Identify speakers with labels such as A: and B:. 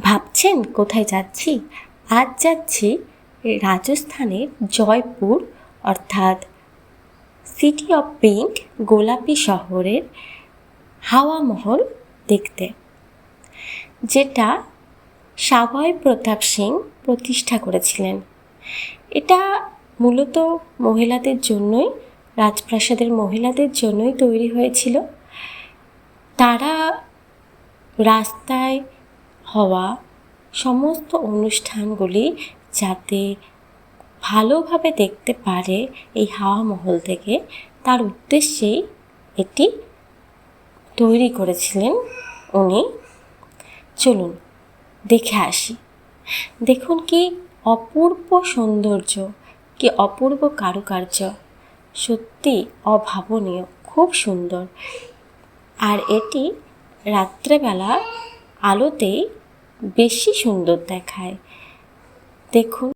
A: ভাবছেন কোথায় যাচ্ছি? আজ যাচ্ছি রাজস্থানের জয়পুর অর্থাৎ সিটি অফ পিঙ্ক গোলাপি শহরের হাওয়া মহল দেখতে, যেটা সাবয় প্রতাপ সিং প্রতিষ্ঠা করেছিলেন। এটা মূলত মহিলাদের জন্যই, রাজপ্রাসাদের মহিলাদের জন্যই তৈরি হয়েছিল। তারা রাস্তায় হওয়া সমস্ত অনুষ্ঠানগুলি যাতে ভালোভাবে দেখতে পারে এই হাওয়া মহল থেকে, তার উদ্দেশ্যেই এটি তৈরি করেছিলেন উনি। চলুন দেখে আসি। দেখুন কি অপূর্ব সৌন্দর্য, কি অপূর্ব কারুকার্য, সত্যি অভাবনীয়, খুব সুন্দর। আর এটি রাত্রেবেলা আলোতেই বেশি সুন্দর দেখায়। দেখুন।